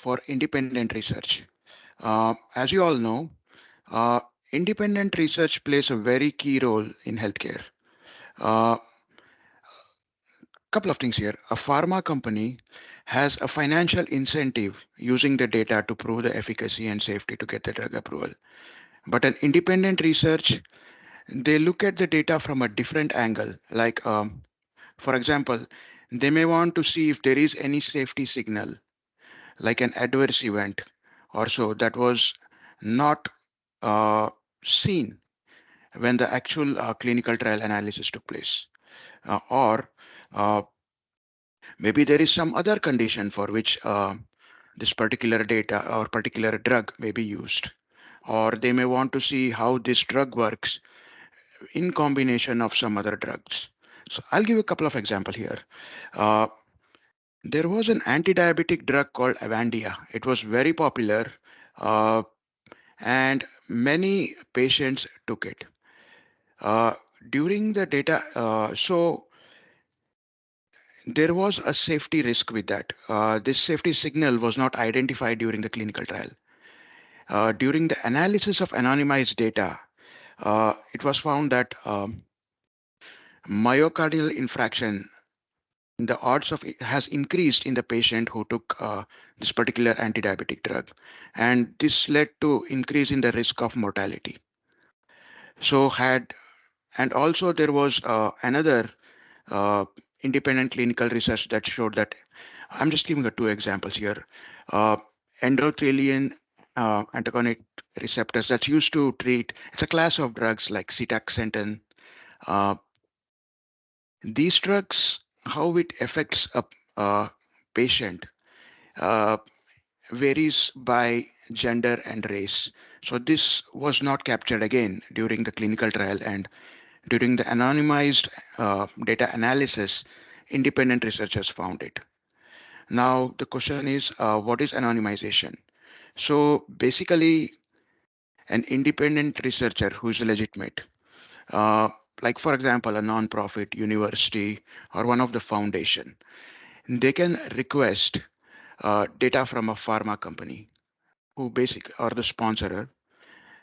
for independent research. As you all know, uh, independent research plays a very key role in healthcare. A couple of things here. A pharma company has a financial incentive using the data to prove the efficacy and safety to get the drug approval. But an independent research, they look at the data from a different angle. Like, for example, they may want to see if there is any safety signal, like an adverse event or so, that was not uh, seen when the actual clinical trial analysis took place. Or maybe there is some other condition for which this particular data or particular drug may be used. Or they may want to see how this drug works in combination of some other drugs. So I'll give a couple of examples here. Uh, there was an anti-diabetic drug called Avandia. It was very popular, uh, and many patients took it. Uh, during the data, so there was a safety risk with that. This safety signal was not identified during the clinical trial. During the analysis of anonymized data, it was found that myocardial infraction, the odds of it has increased in the patient who took this particular anti-diabetic drug, and this led to increase in the risk of mortality. So had and also there was another uh, independent clinical research that showed that I'm just giving two examples here. Uh, Endothelin antagonist receptors that's used to treat, it's a class of drugs like citaxanthin. Uh, these drugs, how it affects a patient uh, varies by gender and race. So this was not captured again during the clinical trial, and during the anonymized data analysis, independent researchers found it. Now, the question is, what is anonymization? So basically, an independent researcher who is legitimate, uh, like for example, a non-profit university or one of the foundation, they can request data from a pharma company who basic or the sponsorer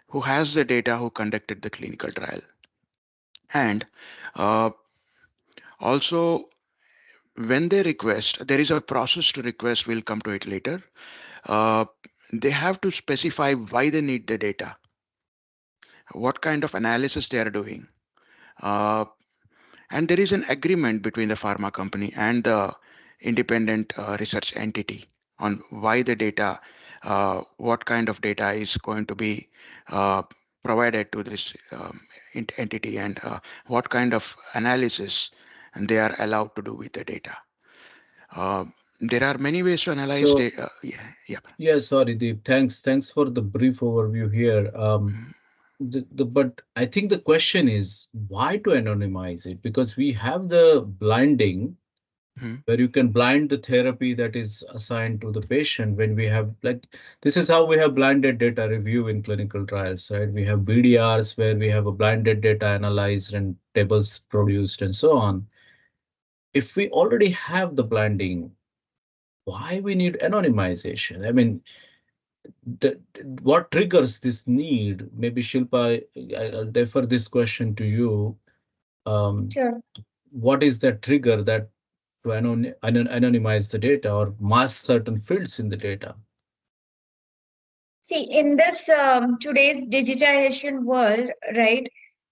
who has the data who conducted the clinical trial. And uh, also, when they request, there is a process to request, we'll come to it later. uh, they have to specify why they need the data, what kind of analysis they are doing. Uh, and there is an agreement between the pharma company and the independent research entity on why the data, what kind of data is going to be uh, provided to this entity, and what kind of analysis they are allowed to do with the data. Uh, there are many ways to analyze So, data. Yeah, yeah. yeah, sorry, Deep. Thanks for the brief overview here. Mhm. But I think the question is why to anonymize it? Because we have the blinding Mhm. where you can blind the therapy that is assigned to the patient when we have like this is how we have blinded data review in clinical trials, right? We have BDRs where we have a blinded data analyzed and tables produced and so on. If we already have the blinding, why we need anonymization? I mean, the, what triggers this need? Maybe Shilpa, I'll defer this question to you. Um, Sure. what is that trigger that to anonymize the data or mask certain fields in the data? See, in this today's digitization world, right,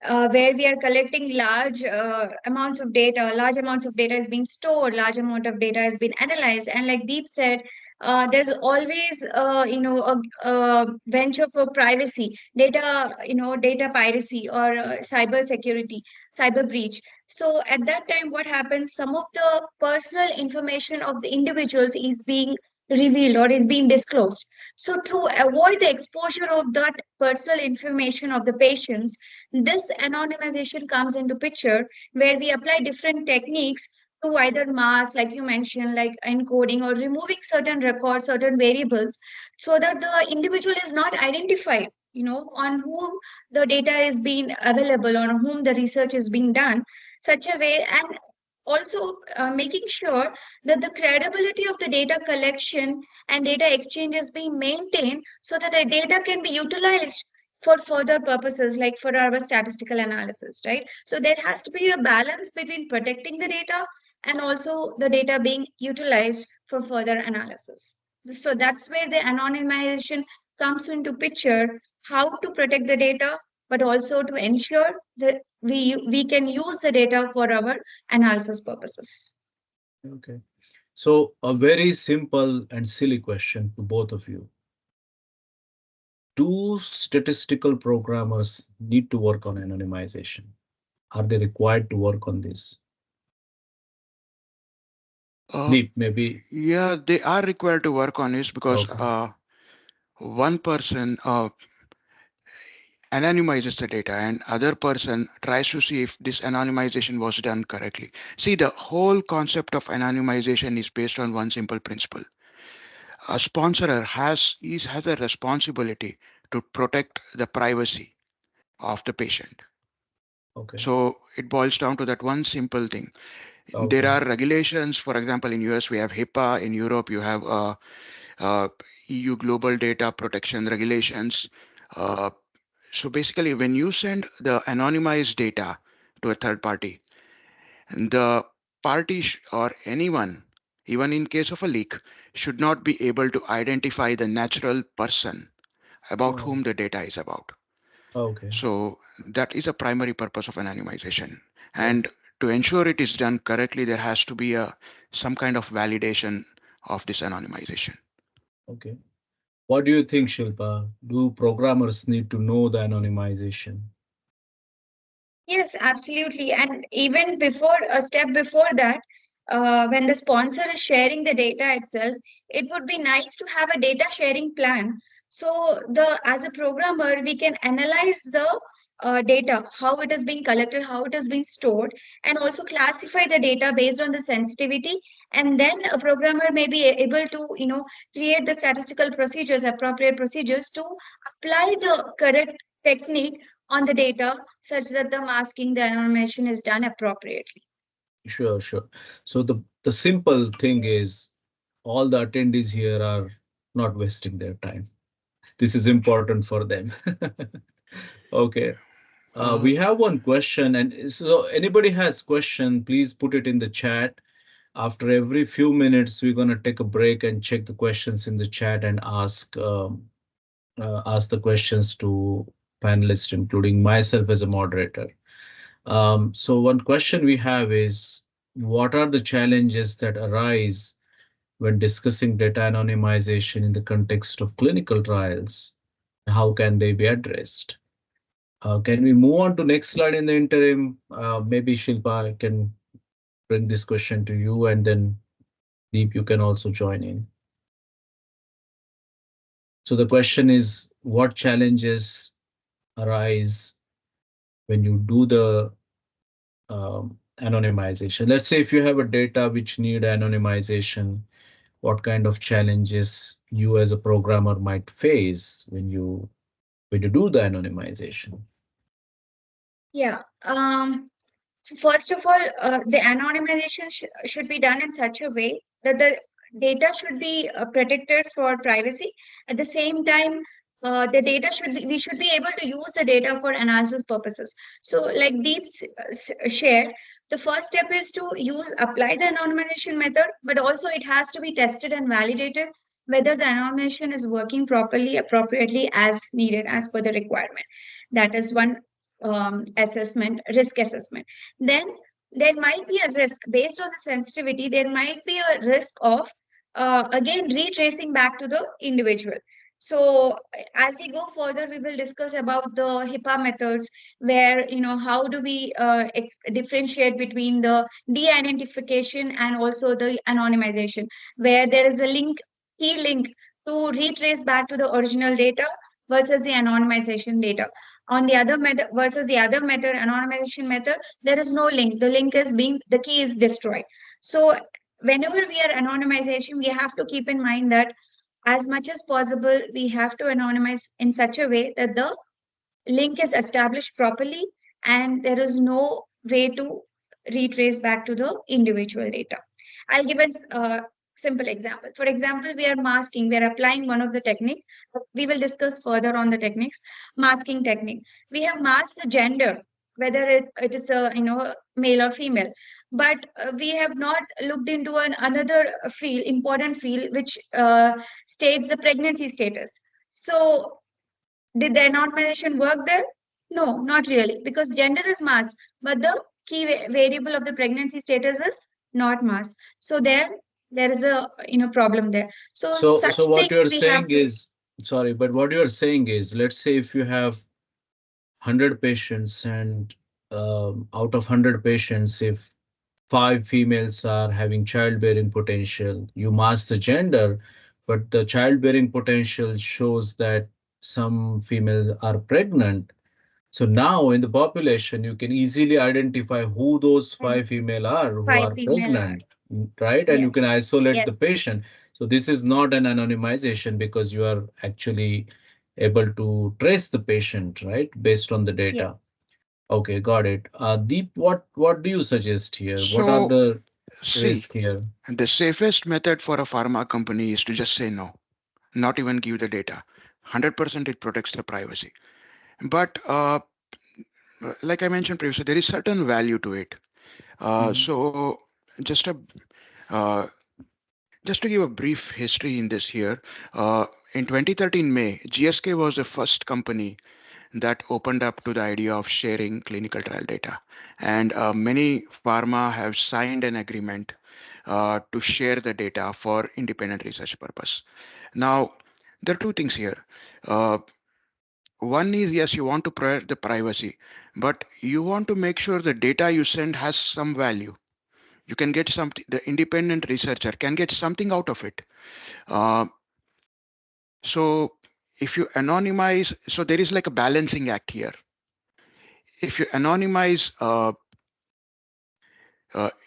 where we are collecting large amounts of data, large amounts of data is being stored, large amount of data has been analyzed, and like Deep said, there's always, a venture for privacy, data, data piracy or cyber security, cyber breach. So at that time, what happens? Some of the personal information of the individuals is being revealed or is being disclosed. So, to avoid the exposure of that personal information of the patients, this anonymization comes into picture where we apply different techniques to either mask, like you mentioned, like encoding or removing certain records, certain variables, so that the individual is not identified. On whom the data is being available, on whom the research is being done, such a way. And also making sure that the credibility of the data collection and data exchange is being maintained so that the data can be utilized for further purposes like for our statistical analysis, right? So there has to be a balance between protecting the data and also the data being utilized for further analysis. So that's where the anonymization comes into picture, how to protect the data, but also to ensure that we can use the data for our analysis purposes. Okay. So a very simple and silly question to both of you. Do statistical programmers need to work on anonymization? Are they required to work on this? Uh, Deep, maybe. yeah, they are required to work on this because Okay. one person anonymizes the data and other person tries to see if this anonymization was done correctly. See, the whole concept of anonymization is based on one simple principle. A sponsorer has a responsibility to protect the privacy of the patient. Okay. So it boils down to that one simple thing. There Okay. are regulations. For example, in US we have HIPAA. In Europe you have EU Global Data Protection Regulations. Uh, so basically, when you send the anonymized data to a third party, the party or anyone, even in case of a leak, should not be able to identify the natural person about Oh, whom the data is about. okay. So that is a primary purpose of anonymization. Oh, And to ensure it is done correctly, there has to be a some kind of validation of this anonymization. okay. What do you think, Shilpa? Do programmers need to know the anonymization? Yes, absolutely. And even before a step before that, when the sponsor is sharing the data itself, it would be nice to have a data sharing plan. So the as a programmer, we can analyze the data, how it is being collected, how it is being stored, and also classify the data based on the sensitivity. And then a programmer may be able to, create the statistical procedures, appropriate procedures to apply the correct technique on the data such that the masking, the anonymization is done appropriately. Sure, sure. So the simple thing is all the attendees here are not wasting their time. This is important for them. Okay. Uh, We have one question, and so anybody has question, please put it in the chat. After every few minutes, we're gonna take a break and check the questions in the chat and ask the questions to panelists, including myself as a moderator. So one question we have is, what are the challenges that arise when discussing data anonymization in the context of clinical trials? How can they be addressed? Can we move on to next slide in the interim? Maybe Shilpa, I can bring this question to you, and then Deep, you can also join in. So the question is, what challenges arise when you do the anonymization? Let's say if you have a data which need anonymization, what kind of challenges you as a programmer might face when you do the anonymization? Yeah. So first of all, the anonymization should be done in such a way that the data should be protected for privacy. At the same time, the data should be, we should be able to use the data for analysis purposes. So, like shared, the first step is to apply the anonymization method, but also it has to be tested and validated whether the anonymization is working properly, appropriately as needed, as per the requirement. That is one risk assessment. Then there might be a risk based on the sensitivity. There might be a risk of again retracing back to the individual. So as we go further, we will discuss about the HIPAA methods, where how do we differentiate between the de-identification and also the anonymization, where there is a key link to retrace back to the original data versus the anonymization data. On the other method versus the other method, anonymization method, there is no link. The link is being, the key is destroyed. So whenever we are anonymization, we have to keep in mind that as much as possible, we have to anonymize in such a way that the link is established properly and there is no way to retrace back to the individual data. I'll give a simple example. For example, we are masking, we are applying one of the technique. We will discuss further on the techniques. Masking technique. We have masked the gender, whether it is a male or female, but we have not looked into another field, important field, which states the pregnancy status. So did the anonymization work there? No, not really, because gender is masked, but the key variable of the pregnancy status is not masked. So there is a problem there. So So such what things you're we have saying to. is, sorry, but what you're saying is, let's say if you have 100 patients and out of 100 patients, if five females are having childbearing potential, you mask the gender, but the childbearing potential shows that some females are pregnant. So now in the population, you can easily identify who those And five female are who five are female are. pregnant, right? And you can Yes. isolate the Yes. patient. So this is not an anonymization because you are actually able to trace the patient, right? Based on the Yes. data. Okay, got it. Deep, what do you suggest here? What are So, the see, risks here? the safest method for a pharma company is to just say no, not even give the data. 100% it protects the privacy. But like I mentioned previously, there is certain value to it. Mhm. So just a uh, just to give a brief history in this here, in 2013 May, GSK was the first company that opened up to the idea of sharing clinical trial data, and many pharma have signed an agreement to share the data for independent research purpose. Now, there are two things here. Uh, One is yes, you want to protect the privacy, but you want to make sure the data you send has some value. You can get something, the independent researcher can get something out of it. Uh, so if you anonymize, so there is like a balancing act here. If you anonymize,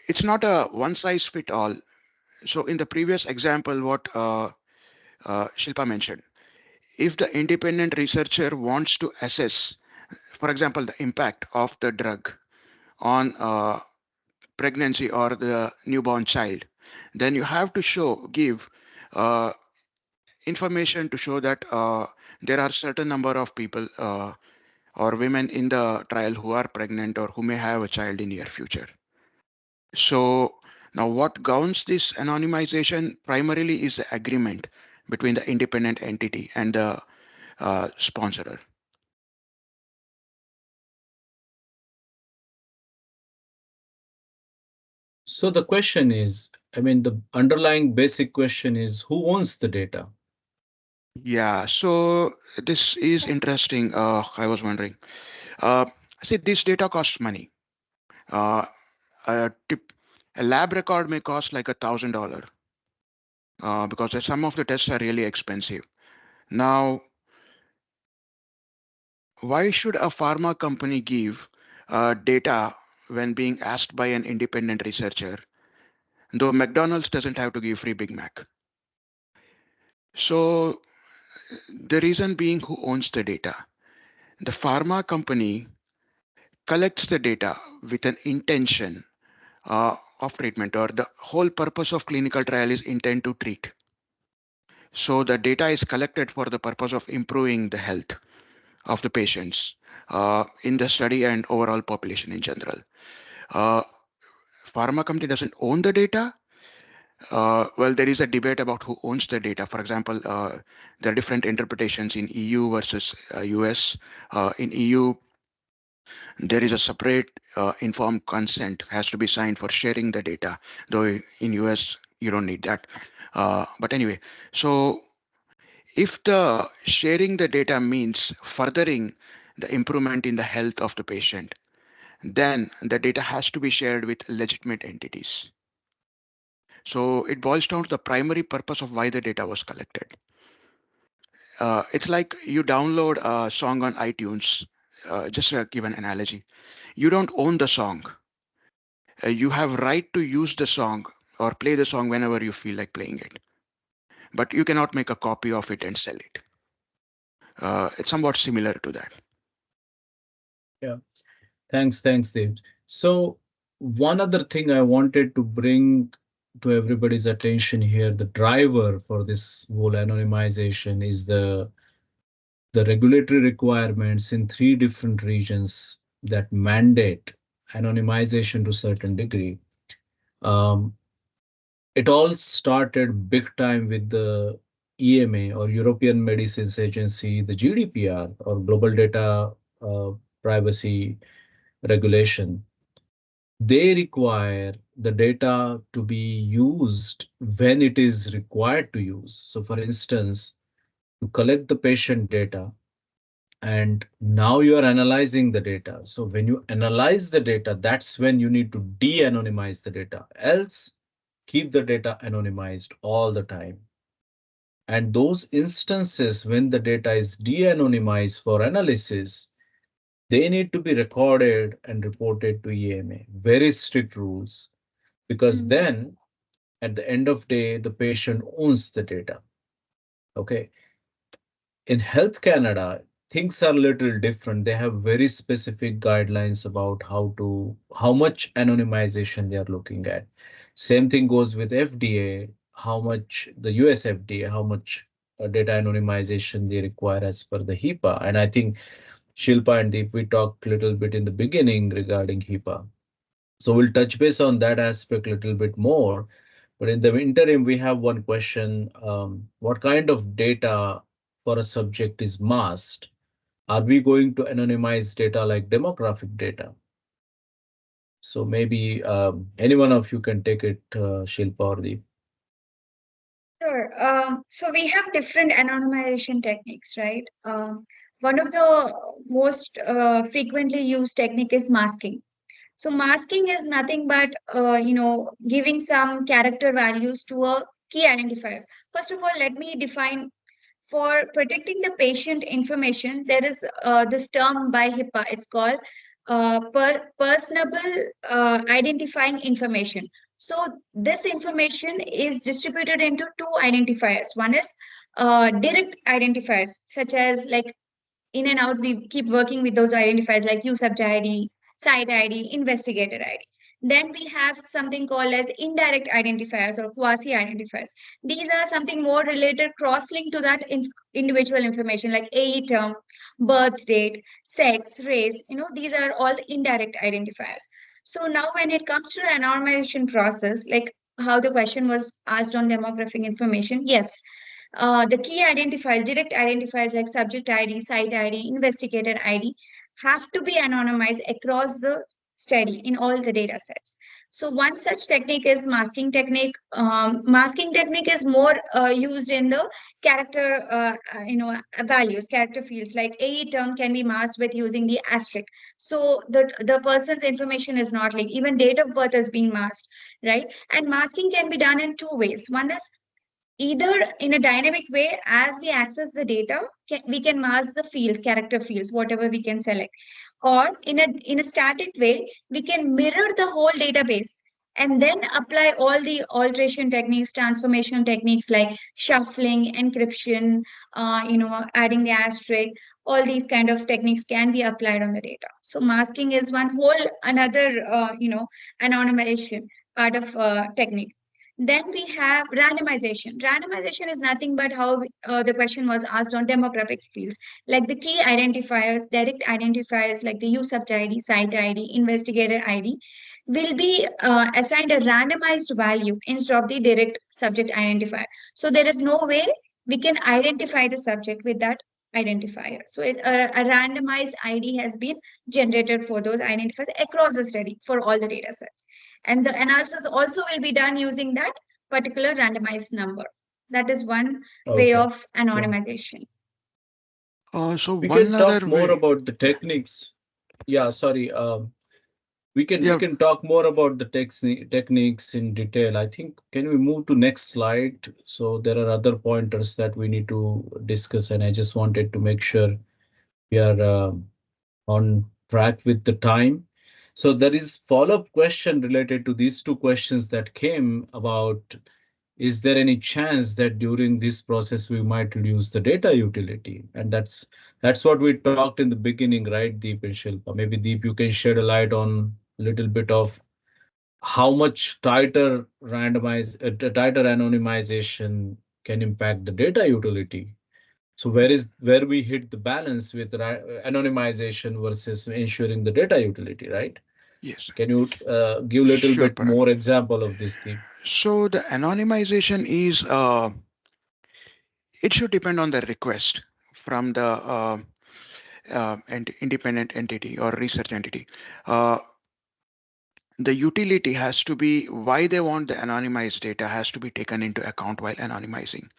it's not a one size fit all. So in the previous example, what Shilpa mentioned, if the independent researcher wants to assess, for example, the impact of the drug on pregnancy or the newborn child, then you have to give uh, information to show that there are certain number of people or women in the trial who are pregnant or who may have a child in near future. So now what governs this anonymization primarily is the agreement between the independent entity and the sponsorer. So the question is, I mean, the underlying basic question is who owns the data? Yeah, so this is interesting. I was wondering. Uh, See, this data costs money. Uh, a, tip, a lab record may cost like $1,000 because some of the tests are really expensive. Now, why should a pharma company give data when being asked by an independent researcher? Though McDonald's doesn't have to give free Big Mac. So the reason being who owns the data. The pharma company collects the data with an intention of treatment, or the whole purpose of clinical trial is intent to treat. So the data is collected for the purpose of improving the health of the patients in the study and overall population in general. Uh, Pharma company doesn't own the data. Well, there is a debate about who owns the data. For example, there are different interpretations in EU versus US. In EU, there is a separate informed consent has to be signed for sharing the data, though in US you don't need that. But anyway, so if the sharing the data means furthering the improvement in the health of the patient, then the data has to be shared with legitimate entities. So it boils down to the primary purpose of why the data was collected. It's like you download a song on iTunes. Just to give an analogy, you don't own the song. You have right to use the song or play the song whenever you feel like playing it, but you cannot make a copy of it and sell it. It's somewhat similar to that. Yeah. Thanks, Dave. So one other thing I wanted to bring to everybody's attention here, the driver for this whole anonymization is the regulatory requirements in three different regions that mandate anonymization to a certain degree. Um, it all started big time with the EMA or European Medicines Agency, the GDPR or Global Data uh, Privacy Regulation. They require the data to be used when it is required to use. So, for instance, you collect the patient data and now you are analyzing the data. So, when you analyze the data, that's when you need to de anonymize the data. Else, keep the data anonymized all the time. And those instances when the data is de anonymized for analysis, they need to be recorded and reported to EMA. Very strict rules, because Mm. then at the end of day the patient owns the data. Okay, in Health Canada things are a little different. They have very specific guidelines about how much anonymization they are looking at. Same thing goes with FDA, how much the US FDA, how much data anonymization they require as per the HIPAA. And I think Shilpa and Deep, we talked a little bit in the beginning regarding HIPAA. So we'll touch base on that aspect a little bit more. But in the interim, we have one question. What kind of data for a subject is masked? Are we going to anonymize data like demographic data? So maybe any one of you can take it, Shilpa or Deep. Sure. So we have different anonymization techniques, right? One of the most frequently used technique is masking. So masking is nothing but giving some character values to a key identifiers. First of all, let me define for protecting the patient information. There is this term by HIPAA. It's called personable identifying information. So this information is distributed into two identifiers. One is direct identifiers, such as like in and out, we keep working with those identifiers like USUBJ ID, site ID, investigator ID. Then we have something called as indirect identifiers or quasi identifiers. These are something more related, cross-linked to that individual information like age term, birth date, sex, race. These are all indirect identifiers. So now when it comes to the anonymization process, like how the question was asked on demographic information, yes, the key identifiers, direct identifiers like subject ID, site ID, investigator ID have to be anonymized across the study in all the data sets. So one such technique is masking technique. Masking technique is more used in the character, values, character fields like a term can be masked with using the asterisk. So the person's information is not linked. Even date of birth is being masked, right? And masking can be done in two ways. One is either in a dynamic way as we access the data we can mask the fields, character fields, whatever we can select, or in a static way we can mirror the whole database and then apply all the alteration techniques, transformation techniques like shuffling, encryption, adding the asterisk. All these kind of techniques can be applied on the data. So masking is one whole another anonymization part of technique. Then we have randomization. Randomization is nothing but how the question was asked on demographic fields, like the key identifiers, direct identifiers like the USUBJ ID, site ID, investigator ID, will be assigned a randomized value instead of the direct subject identifier. So there is no way we can identify the subject with that identifier. So a randomized ID has been generated for those identifiers across the study for all the data sets. And the analysis also will be done using that particular randomized number. That is one way Okay. of So anonymization. So we one can other talk more way, about the yeah, techniques. Yeah, sorry. We yeah. can talk more about the techniques in detail. I think can we move to next slide? So there are other pointers that we need to discuss, and I just wanted to make sure we are on track with the time. So there is follow-up question related to these two questions that came about. Is there any chance that during this process we might reduce the data utility? And that's what we talked in the beginning, right, Deep and Shilpa? Maybe Deep, you can shed a light on a little bit of how much tighter anonymization can impact the data utility. So where we hit the balance with anonymization versus ensuring the data utility, right? Yes, Can you give a little sure, bit Parag. more example of this thing? So the anonymization is it should depend on the request from the independent entity or research entity. Uh, the utility has to be why they want the anonymized data has to be taken into account while anonymizing.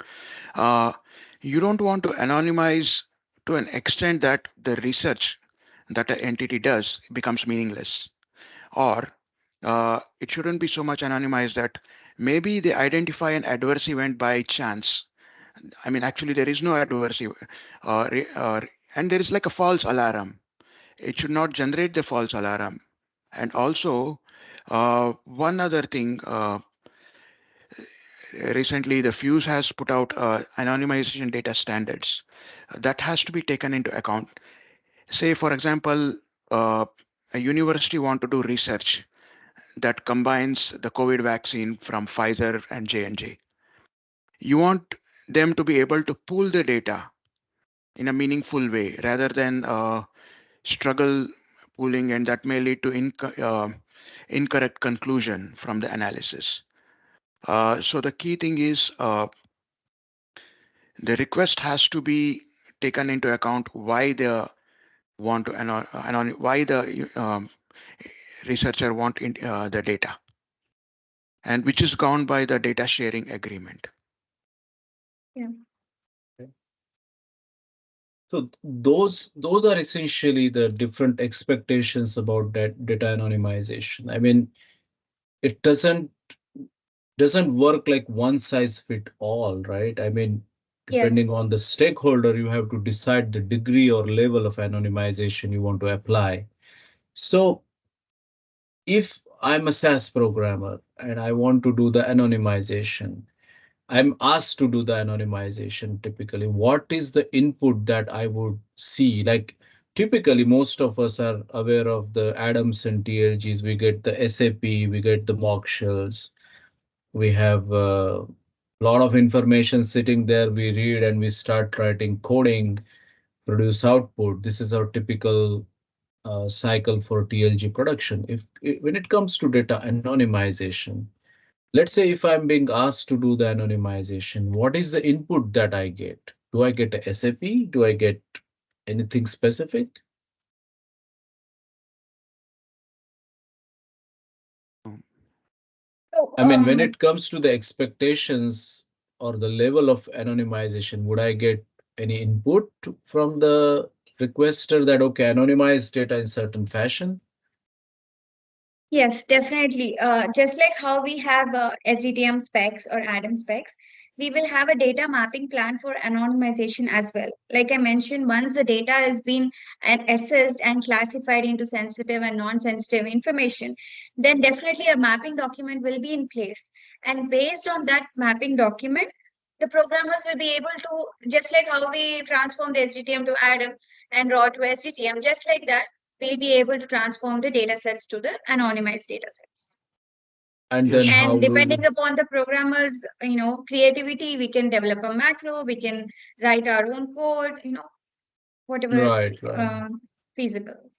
Uh, you don't want to anonymize to an extent that the research that an entity does becomes meaningless, or it shouldn't be so much anonymized that maybe they identify an adverse event by chance. I mean, actually, there is no adverse and there is like a false alarm. It should not generate the false alarm. And also, one other thing, recently the Fuse has put out anonymization data standards that has to be taken into account. Say, for example, uh, a university want to do research that combines the COVID vaccine from Pfizer and J&J. You want them to be able to pool the data in a meaningful way rather than struggle pooling, and that may lead to incorrect conclusion from the analysis. So the key thing is the request has to be taken into account why they want to why the researcher want the data, and which is governed by the data sharing agreement. Yeah. Okay. So those are essentially the different expectations about that data anonymization. I mean, it doesn't work like one size fit all, right? I mean, depending Yes. on the stakeholder, you have to decide the degree or level of anonymization you want to apply. So if I'm a SaaS programmer and I want to do the anonymization, I'm asked to do the anonymization typically. What is the input that I would see? Like typically, most of us are aware of the Adams and TLGs. We get the SAP, we get the mock shells. We have a lot of information sitting there. We read and we start writing coding, produce output. This is our typical cycle for TLG production. When it comes to data anonymization, let's say if I'm being asked to do the anonymization, what is the input that I get? Do I get a SAP? Do I get anything specific? Um, So, I mean, when it comes to the expectations or the level of anonymization, would I get any input from the requester that, okay, anonymize data in certain fashion? yes, definitely. Just like how we have SDTM specs or ADAM specs, we will have a data mapping plan for anonymization as well. Like I mentioned, once the data has been assessed and classified into sensitive and non-sensitive information, then definitely a mapping document will be in place. And based on that mapping document, the programmers will be able to, just like how we transform the SDTM to ADAM and raw to SDTM, just like that we'll be able to transform the data sets to the anonymized data sets. And then yes, how And do depending you? upon the programmer's, creativity, we can develop a macro, we can write our own code, whatever Right, right. feasible.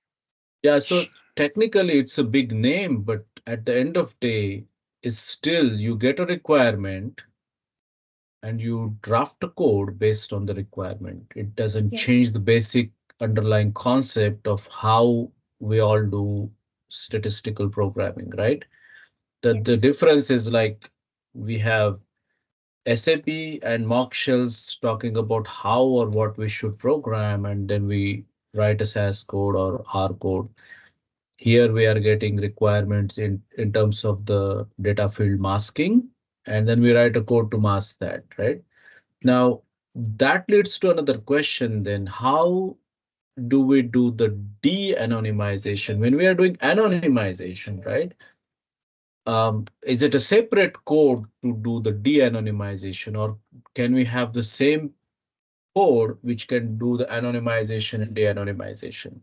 Yeah, so technically it's a big name, but at the end of day, it's still you get a requirement and you draft a code based on the requirement. It doesn't Yes, change the basic underlying concept of how we all do statistical programming, right? The yes, difference is like we have SAP and mock shells talking about how or what we should program, and then we write a SAS code or R code. Here we are getting requirements in terms of the data field masking, and then we write a code to mask that, right? Now, that leads to another question then. How do we do the de-anonymization? When we are doing anonymization, right? Is it a separate code to do the de-anonymization, or can we have the same code which can do the anonymization and de-anonymization?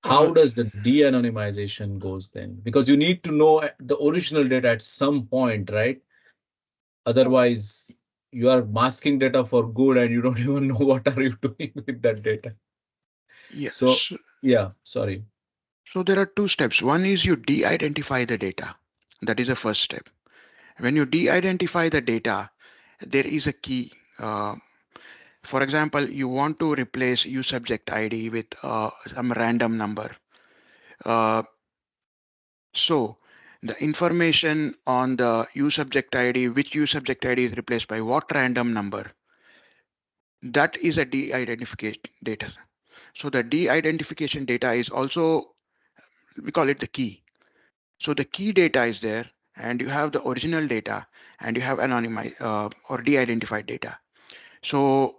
How Uh, does the de-anonymization goes then? Because you need to know the original data at some point, right? Yes. Otherwise, you are masking data for good and you don't even know what are you doing with that data. So, yes. yeah, sorry. So there are two steps. One is you de-identify the data. That is the first step. When you de-identify the data, there is a key. For example, you want to replace uSubject ID with some random number. Uh, so the information on the uSubject ID, which uSubject ID is replaced by what random number, that is a de-identification data. So the de-identification data is also, we call it the key. So the key data is there, and you have the original data, and you have anonymized or de-identified data. So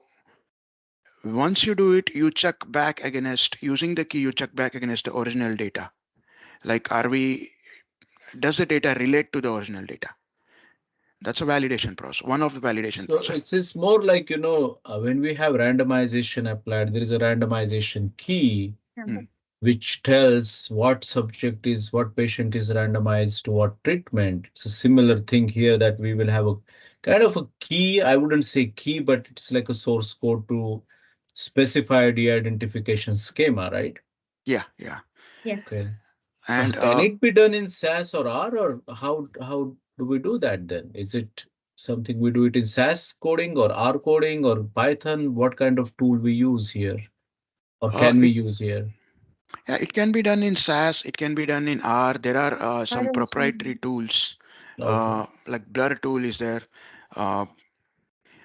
once you do it, you check back against using the key. You check back against the original data. Like, does the data relate to the original data? That's a validation process. One of the validation So process. it's more like, when we have randomization applied, there is a randomization key Hmm. which tells what patient is randomized to what treatment. It's a similar thing here that we will have a kind of a key. I wouldn't say key, but it's like a source code to specify the identification schema, right? Yeah, yeah. Okay. Yes. And Can it be done in SAS or R, or how do we do that then? Is it something we do it in SAS coding or R coding or Python? What kind of tool we use here, or uh, can we it, use here? yeah, it can be done in SAS. It can be done in R. There are some Are also. proprietary tools, Okay. like Blur tool is there, uh,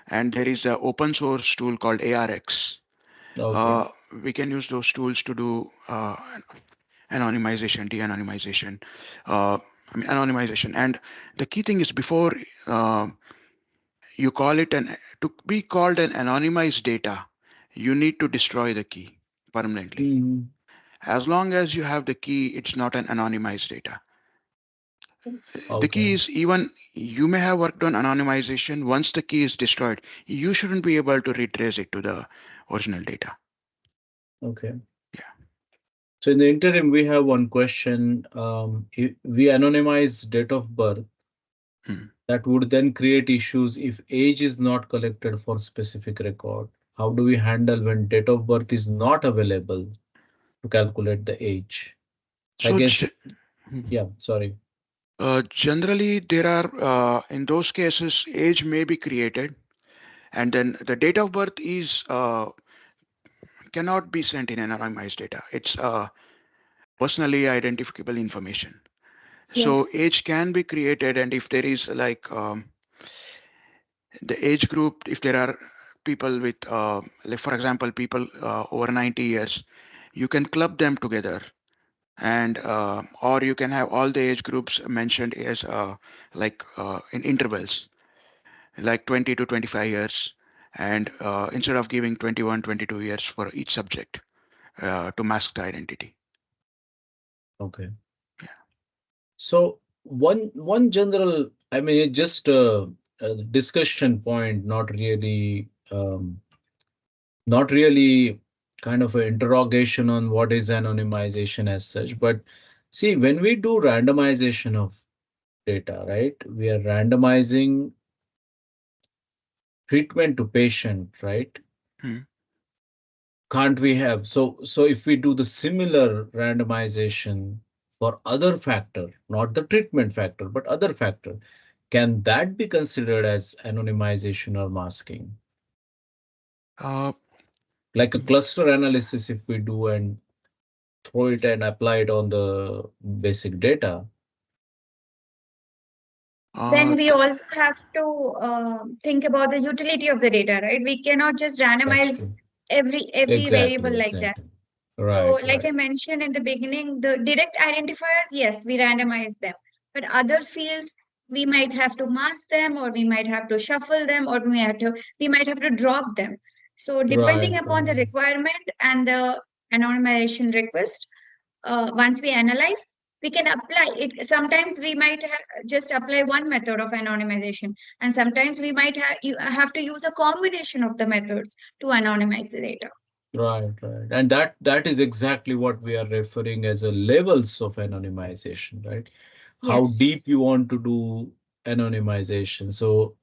and there is an open source tool called ARX. Okay. Uh, we can use those tools to do anonymization, de-anonymization, anonymization. And the key thing is before uh, you call it to be called an anonymized data, you need to destroy the key permanently. Mhm. As long as you have the key, it's not an anonymized data. The Okay. key is, even you may have worked on anonymization. Once the key is destroyed, you shouldn't be able to retrace it to the original data. Okay. Yeah. So in the interim, we have one question. If we anonymize date of birth, Hmm. that would then create issues if age is not collected for specific record. How do we handle when date of birth is not available to calculate the age? I So, guess, yeah, sorry. generally, there are in those cases, age may be created, and then the date of birth is cannot be sent in anonymized data. It's personally identifiable information. So Yes. age can be created, and if there is like the age group, if there are people with, like for example, people over 90 years, you can club them together, and or you can have all the age groups mentioned as like in intervals, like 20 to 25 years, and instead of giving 21, 22 years for each subject to mask the identity. Okay. Yeah. So one general, I mean, it just a discussion point, not really kind of an interrogation on what is anonymization as such. But see, when we do randomization of data, right, we are randomizing treatment to patient, right? Hmm. Can't we have, so if we do the similar randomization for other factor, not the treatment factor but other factor, can that be considered as anonymization or masking? Uh, Like a cluster analysis, if we do and throw it and apply it on the basic data. Then we th- also have to think about the utility of the data, right? We cannot just That's randomize true. every variable Exactly, like that. exactly. So, Right, like right. I mentioned in the beginning, the direct identifiers, yes, we randomize them. But other fields, we might have to mask them, or we might have to shuffle them, or we might have to drop them. So, depending Right, upon the right. requirement and the anonymization request, once we analyze, we can apply it. Sometimes we might just apply one method of anonymization, and sometimes we might have to use a combination of the methods to anonymize the data. Right, right. And that is exactly what we are referring as a levels of anonymization, right? How deep Yes, you want to do anonymization. So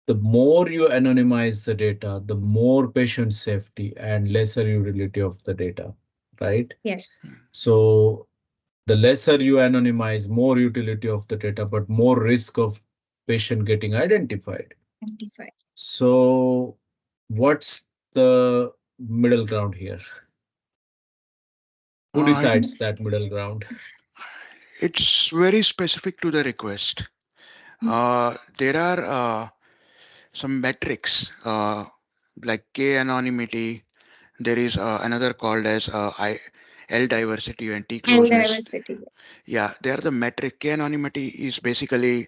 the more you anonymize the data, the more patient safety and lesser utility of the data, right? yes, So the lesser you anonymize, more utility of the data, but more risk of patient getting identified. 25. So what's the middle ground here? Who Uh, decides that middle ground? it's very specific to the request. Yes, There are some metrics like K anonymity. There is another called as L diversity and T and closeness. diversity. Yeah, they are the metric. K anonymity is basically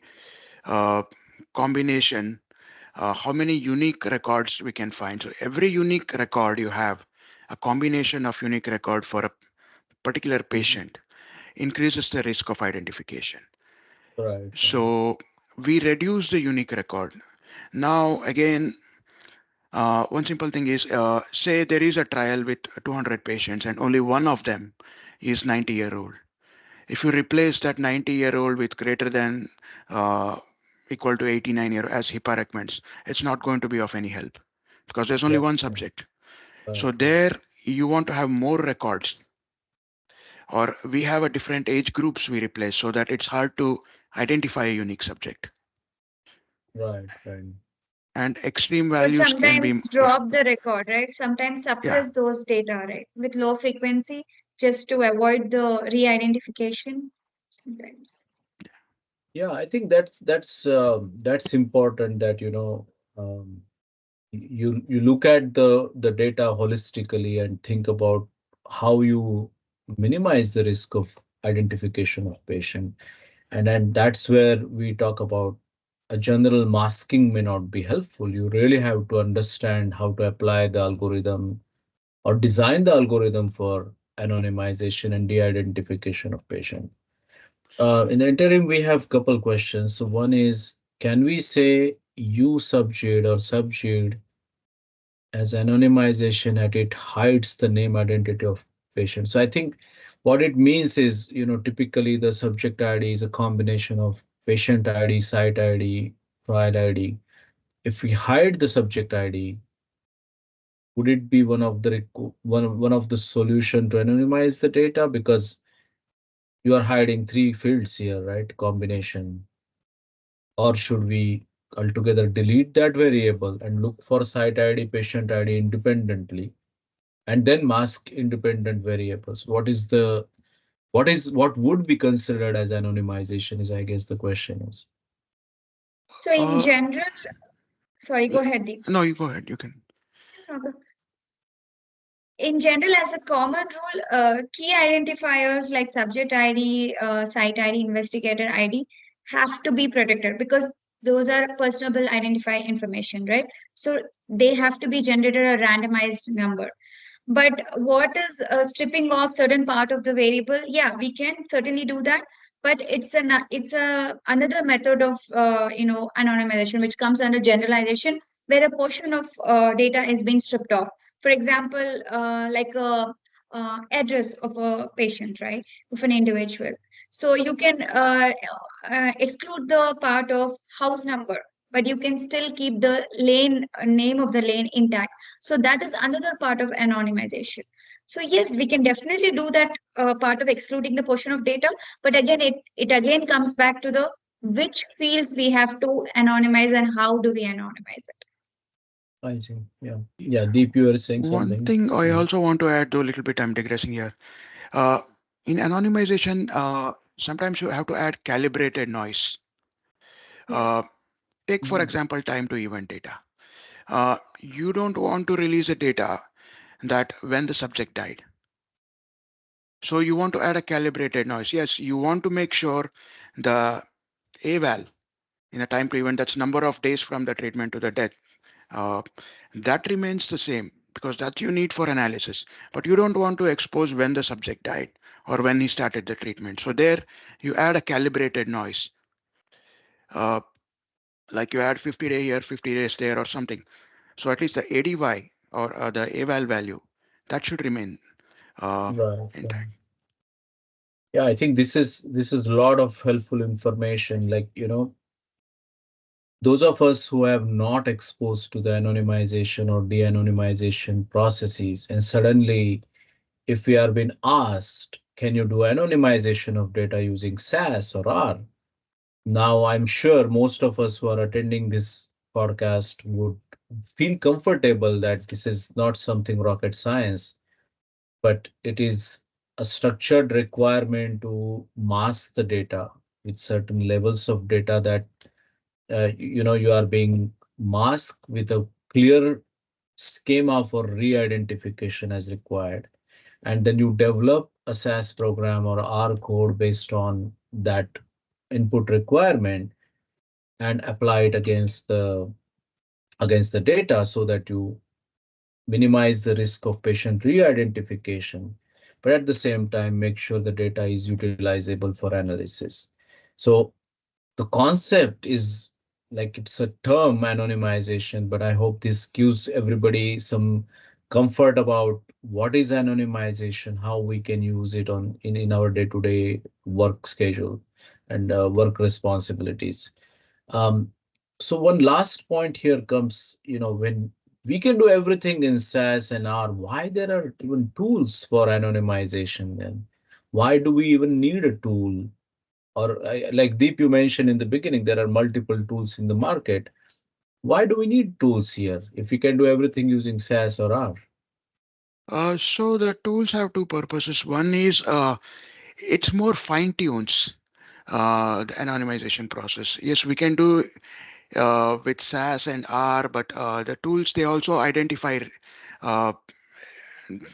uh, combination how many unique records we can find. So every unique record you have, a combination of unique record for a particular Mhm. patient increases the risk of identification. Right, right. So we reduce the unique record. Now again, one simple thing is, say there is a trial with 200 patients and only one of them is 90-year-old. If you replace that 90-year-old with greater than uh, equal to 89-year as HIPAA recommends, it's not going to be of any help because there's only Yeah, one yeah. subject. Right, So right, there you want to have more records, or we have a different age groups we replace so that it's hard to identify a unique subject. right, right. And extreme Or values can be, sometimes yeah, drop the record, right? Sometimes yeah. suppress those data, right? With low frequency, just to avoid the re-identification. Sometimes. Yeah, I think that's important that um, you look at the data holistically and think about how you minimize the risk of identification of patient. And then that's where we talk about a general masking may not be helpful. You really have to understand how to apply the algorithm or design the algorithm for anonymization and de-identification of patient. In the interim, we have couple questions. So one is, can we say U subject or subject as anonymization at it hides the name identity of patient? So I think what it means is, typically the subject ID is a combination of patient ID, site ID, trial ID. If we hide the subject ID, would it be one of the solution to anonymize the data? Because you are hiding three fields here, right? Combination. Or should we altogether delete that variable and look for site ID, patient ID independently, and then mask independent variables? What would be considered as anonymization is, I guess, the question is. So in Uh, general, sorry, go ahead, Deep. no, you go ahead. You can. In general, as a common rule, key identifiers like subject ID, site ID, investigator ID have to be protected because those are personable identify information, right? So they have to be generated a randomized number. But what is stripping off certain part of the variable? Yeah, we can certainly do that, but it's a another method of anonymization which comes under generalization, where a portion of data is being stripped off. For example, like a address of a patient, right, of an individual. So you can exclude the part of house number, but you can still keep the lane name of the lane intact. So that is another part of anonymization. So yes, we can definitely do that part of excluding the portion of data, but again, it again comes back to the which fields we have to anonymize and how do we anonymize it. I see. Yeah. Yeah. Deep, you were saying One something. thing I Mhm. also want to add, though, a little bit, I'm digressing here. Uh, in anonymization, sometimes you have to add calibrated noise. Yeah. Uh, Take, for Mhm. example, time to event data. You don't want to release a data that when the subject died. So you want to add a calibrated noise. Yes, you want to make sure the eval in a time to event, that's number of days from the treatment to the death, uh, that remains the same because that you need for analysis. But you don't want to expose when the subject died or when he started the treatment. So there you add a calibrated noise, uh, like you add 50 days here, 50 days there, or something. So at least the ADY. or the eval value, that should remain uh, Right, right. intact. Yeah, I think this is a lot of helpful information. Like, those of us who have not exposed to the anonymization or de-anonymization processes, and suddenly if we are being asked, can you do anonymization of data using SAS or R? Now, I'm sure most of us who are attending this podcast would feel comfortable that this is not something rocket science, but it is a structured requirement to mask the data with certain levels of data that you are being masked with a clear schema for re-identification as required, and then you develop a SAS program or R code based on that input requirement and apply it against the data so that you minimize the risk of patient re-identification, but at the same time make sure the data is utilizable for analysis. So the concept is, like, it's a term, anonymization, but I hope this gives everybody some comfort about what is anonymization, how we can use it in our day-to-day work schedule and work responsibilities. um, so one last point here comes, when we can do everything in SAS and R, why there are even tools for anonymization then? Why do we even need a tool? Or like Deep, you mentioned in the beginning, there are multiple tools in the market. Why do we need tools here if we can do everything using SAS or R? So the tools have two purposes. One is it's more fine tunes the anonymization process. Yes, we can do with SAS and R, but the tools they also identify, uh,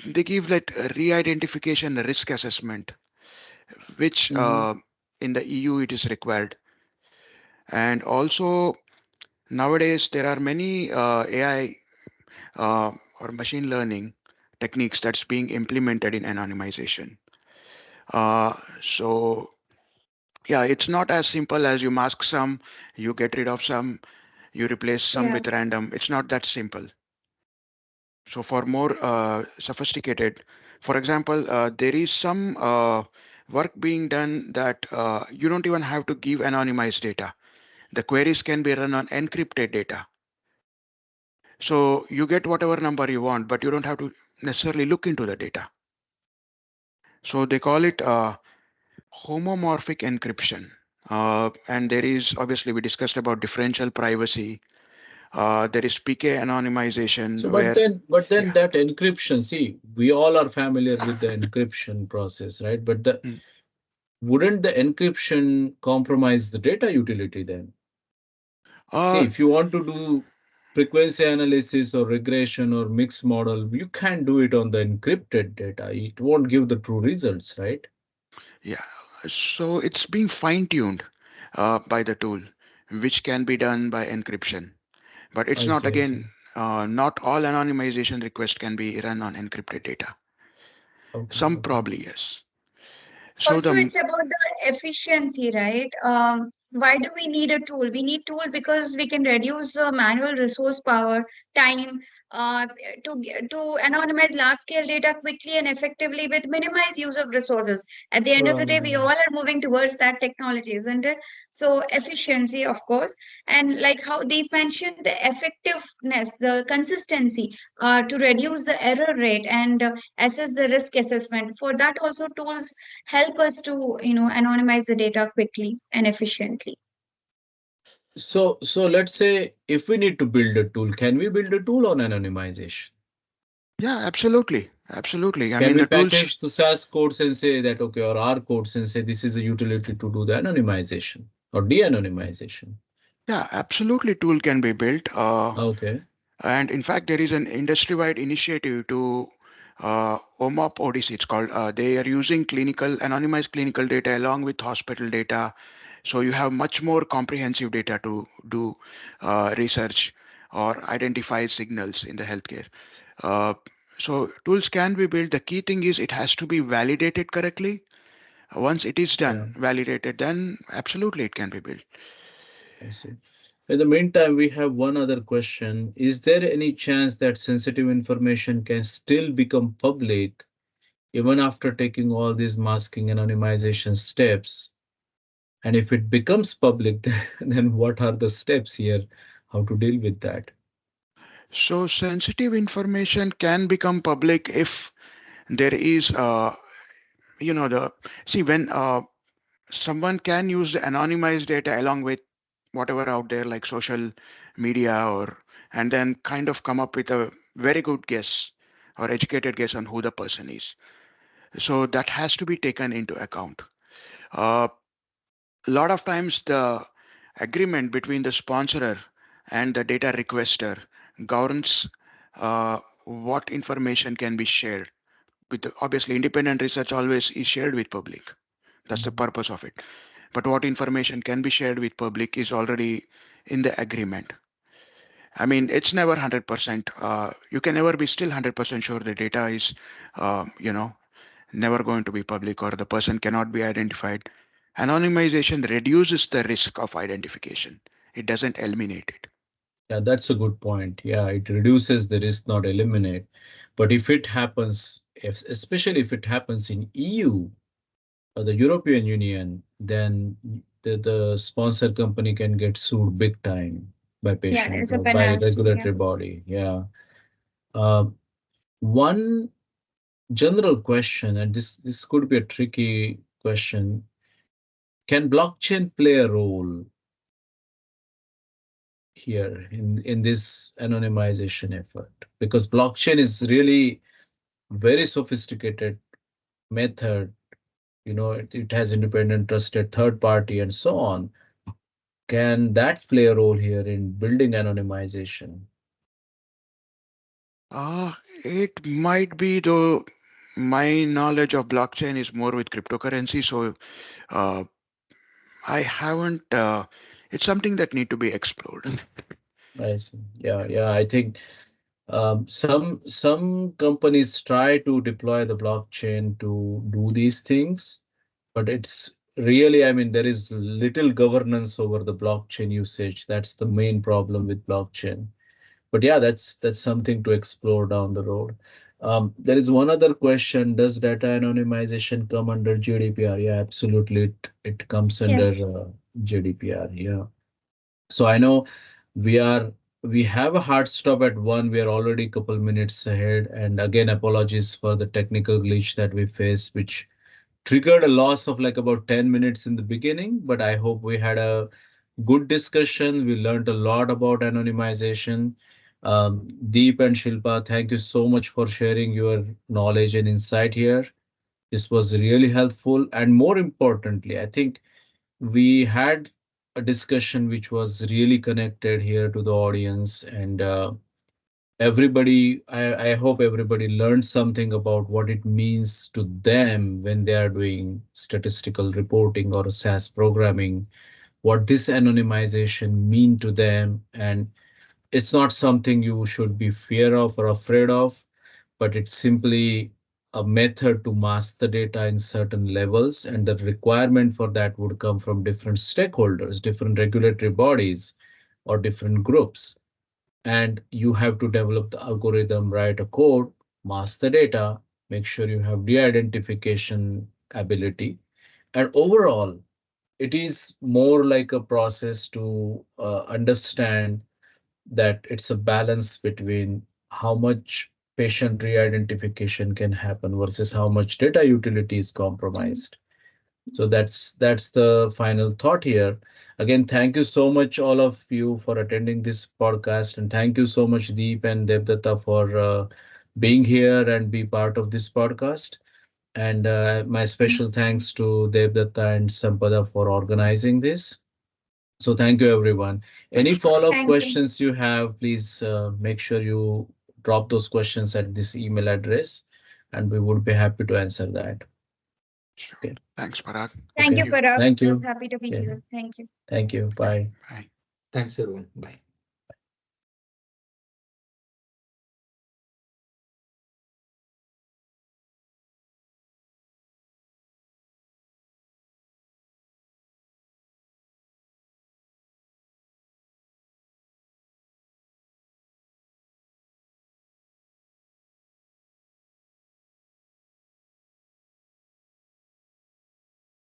they give that re-identification risk assessment, which Hmm. in the EU it is required. And also nowadays there are many AI or machine learning techniques that's being implemented in anonymization. Uh, so yeah, it's not as simple as you mask some, you get rid of some, you replace some Yeah. with random. It's not that simple. So for more sophisticated, for example, there is some work being done that you don't even have to give anonymized data. The queries can be run on encrypted data. So you get whatever number you want, but you don't have to necessarily look into the data. So they call it homomorphic encryption. And there is obviously we discussed about differential privacy. There is PK So, anonymization but where then, but then yeah. that encryption, see, we all are familiar with the encryption process, right? But Mm. wouldn't the encryption compromise the data utility then? See, Uh, if you want to do frequency analysis or regression or mixed model, you can't do it on the encrypted data. It won't give the true results, right? yeah. So it's being fine tuned by the tool, which can be done by encryption. But it's I not see, I see. again. Not all anonymization requests can be run on encrypted data. Okay, Some okay. probably yes. So Also, the it's about the efficiency, right? Why do we need a tool? We need tool because we can reduce the manual resource power, time, uh, to anonymize large scale data quickly and effectively with minimized use of resources. At the end of the day, we Right. all are moving towards that technology, isn't it? So efficiency, of course, and like how they mentioned, the effectiveness, the consistency, to reduce the error rate and assess the risk assessment. For that, also tools help us to anonymize the data quickly and efficiently. So let's say if we need to build a tool, can we build a tool on anonymization? yeah, absolutely, absolutely. I Can mean we the tools. package the SAS codes and say that, okay, or R codes and say this is a utility to do the anonymization or de-anonymization? Yeah, absolutely. Tool can be built. Okay. And in fact, there is an industry-wide initiative to OMOP ODC. It's called. They are using clinical anonymized clinical data along with hospital data, so you have much more comprehensive data to do research or identify signals in the healthcare. Uh, so tools can be built. The key thing is it has to be validated correctly. Once it is Yeah, done, validated, then absolutely it can be built. I see. In the meantime, we have one other question. Is there any chance that sensitive information can still become public even after taking all these masking and anonymization steps? And if it becomes public, then what are the steps here? How to deal with that? So sensitive information can become public if there is, the see when someone can use the anonymized data along with whatever out there like social media or and then kind of come up with a very good guess or educated guess on who the person is. So that has to be taken into account. A lot of times the agreement between the sponsorer and the data requester governs what information can be shared with obviously independent research always is shared with public. That's the Mhm. purpose of it. But what information can be shared with public is already in the agreement. I mean, it's never 100%. You can never be still 100% sure the data is, never going to be public or the person cannot be identified. Anonymization reduces the risk of identification. It doesn't eliminate it. Yeah, that's a good point. Yeah, it reduces the risk, not eliminate. But if it happens, if, especially if it happens in EU or the European Union, then the sponsor company can get sued big time by Yeah, patient there's a or by penalty. Yeah. regulatory body. Yeah. Uh, One general question, and this could be a tricky question: can blockchain play a role here in this anonymization effort? Because blockchain is really very sophisticated method. It has independent, trusted third party, and so on. Can that play a role here in building anonymization? Uh, it might be though my knowledge of blockchain is more with cryptocurrency, so uh, I haven't. It's something that need to be explored. I see. Yeah, yeah. I think some companies try to deploy the blockchain to do these things, but it's really, I mean, there is little governance over the blockchain usage. That's the main problem with blockchain. But yeah, that's something to explore down the road. There is one other question: does data anonymization come under GDPR? Yeah, absolutely. It comes under Yes. GDPR. Yeah. So I know we are we have a hard stop at one. We are already a couple minutes ahead, and again, apologies for the technical glitch that we faced, which triggered a loss of like about 10 minutes in the beginning. But I hope we had a good discussion. We learned a lot about anonymization. Deep and Shilpa, thank you so much for sharing your knowledge and insight here. This was really helpful. And more importantly, I think we had a discussion which was really connected here to the audience. And I hope everybody learned something about what it means to them when they are doing statistical reporting or SAS programming, what this anonymization mean to them. And it's not something you should be fear of or afraid of, but it's simply a method to mask the data in certain levels. And the requirement for that would come from different stakeholders, different regulatory bodies, or different groups. And you have to develop the algorithm, write a code, mask the data, make sure you have de-identification ability. And overall, it is more like a process to understand that it's a balance between how much patient re-identification can happen versus how much data utility is Mm. compromised. So that's the final thought here. Again, thank you so much all of you for attending this podcast, and thank you so much Deep and Devdatta for being here and be part of this podcast. And my special Thanks. thanks to Devdatta and Sampada for organizing this. So thank you, everyone. Any Thanks, Parag. follow-up Thank you. questions you have, please make sure you drop those questions at this email address, and we would be happy to answer that. Sure. Okay. Thanks, Parag. Thank Thank Okay. you, you. Parag. Thank It was you. happy to be Okay. here. Thank you. Thank you. Bye. Bye. Bye. Thanks, everyone. Bye.